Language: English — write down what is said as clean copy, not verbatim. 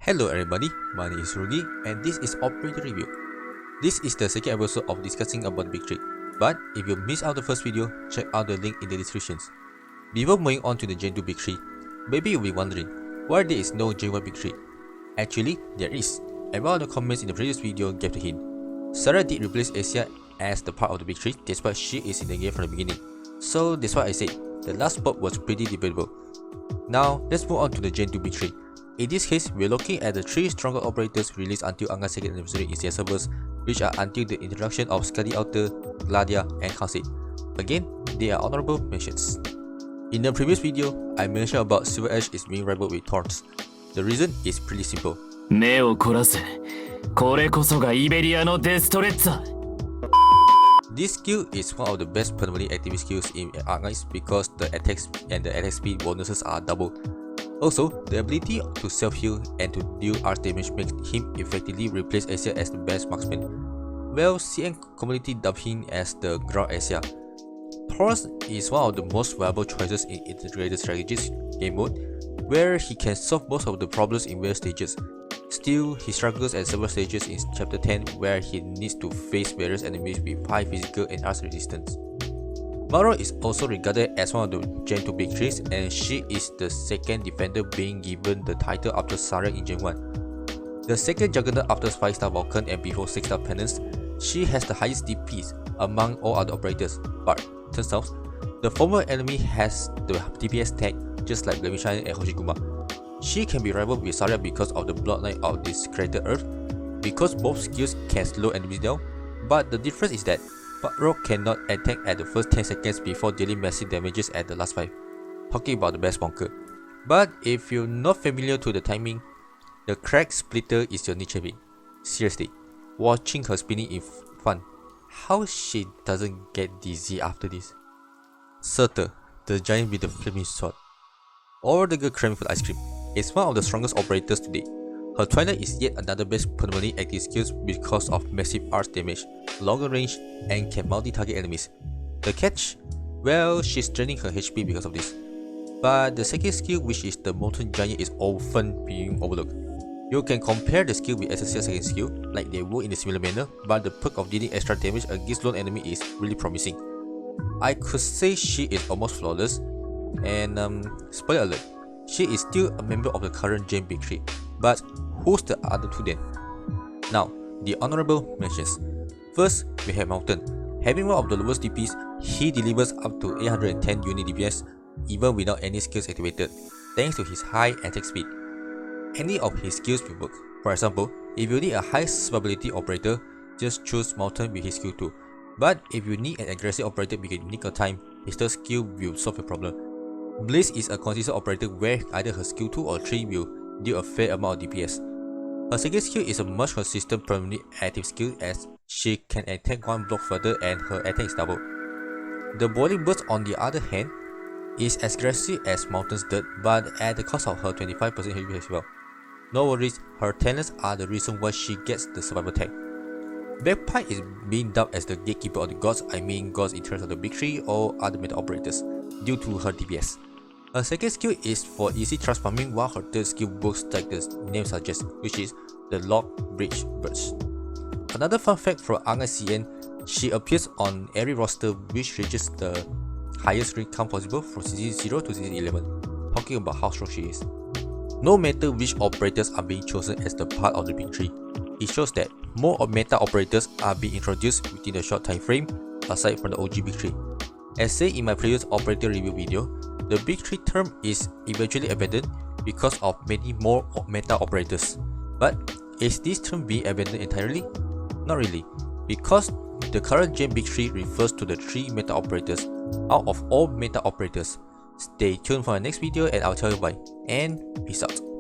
Hello everybody, my name is Rugi and this is Operator Review. This is the second episode of discussing about the Big 3, but if you missed out the first video, check out the link in the descriptions. Before moving on to the Gen 2 Big 3, maybe you'll be wondering why there is no Gen 1 Big 3. Actually, there is, and one of the comments in the previous video gave the hint. Sarah did replace Asia as the part of the Big 3 despite she is in the game from the beginning, so that's why I said the last spot was pretty debatable. Now, let's move on to the Gen 2 Big 3. In this case, we're looking at the 3 stronger operators released until Arknights 2nd anniversary in CS servers, which are until the introduction of Skadi Outer, Gladia, and Council. Again, they are honorable mentions. In the previous video, I mentioned about Silver Edge is being rivaled with Thorns. The reason is pretty simple. This skill is one of the best permanently active skills in Arknights because the attacks and the attack speed bonuses are double. Also, the ability to self-heal and to deal arch damage makes him effectively replace Asia as the best marksman. Well, CN community dubbed him as the Ground Asia. Taurus is one of the most viable choices in integrated strategies game mode, where he can solve most of the problems in various stages. Still, he struggles at several stages in Chapter 10 where he needs to face various enemies with high physical and arch resistance. Maro is also regarded as one of the Gen 2 Big 3s, and she is the second defender being given the title after Sarah in Gen 1. The second Juggernaut after 5-star Vulcan and before 6-star Penance, she has the highest DPs among all other operators, but turns out, the former enemy has the DPS tag just like Blemishan and Hoshiguma. She can be rivaled with Sarah because of the bloodline of this created Earth, because both skills can slow enemies down, but the difference is that Maro cannot attack at the first 10 seconds before dealing massive damages at the last 5. Talking about the best bonker. But if you're not familiar to the timing, the crack splitter is your niche champion. Seriously, watching her spinning is fun. How she doesn't get dizzy after this? Surtur, the giant with the flaming sword. Or the girl cramming for the ice cream, is one of the strongest operators today. Her Twilight is yet another best permanently active skills because of massive arch damage, longer range, and can multi-target enemies. The catch? Well, she's draining her HP because of this. But the second skill, which is the Molten Giant, is often being overlooked. You can compare the skill with SSC's second skill, like they work in a similar manner, but the perk of dealing extra damage against lone enemy is really promising. I could say she is almost flawless, and spoiler alert, she is still a member of the current Gen Big 3. But who's the other two then? Now, the honorable mentions. First, we have Mountain. Having one of the lowest DPs, he delivers up to 810 unit DPS even without any skills activated, thanks to his high attack speed. Any of his skills will work. For example, if you need a high survivability operator, just choose Mountain with his skill 2. But if you need an aggressive operator with a unique time, his third skill will solve your problem. Blaze is a consistent operator where either her skill 2 or 3 will deal a fair amount of DPS. Her second skill is a much consistent permanently active skill as she can attack one block further and her attack is doubled. The Boiling Burst on the other hand is as aggressive as Mountain's Dirt but at the cost of her 25% HP as well. No worries, her talents are the reason why she gets the survival tag. Bagpipe is being dubbed as the gatekeeper of the gods, I mean gods in terms of the Big 3 or other meta operators, due to her DPS. Her second skill is for easy trust farming, while her third skill works like the name suggests, which is the Lock Bridge Burst. Another fun fact for Arknights CN, she appears on every roster which reaches the highest rank count possible from Season 0 to Season 11, talking about how strong she is. No matter which operators are being chosen as the part of the Big 3, it shows that more meta operators are being introduced within a short time frame aside from the OG Big 3. As said in my previous operator review video, the Big 3 term is eventually abandoned because of many more meta operators. But is this term being abandoned entirely? Not really, because the current Gen Big 3 refers to the 3 meta operators out of all meta operators. Stay tuned for the next video and I'll tell you why, and peace out.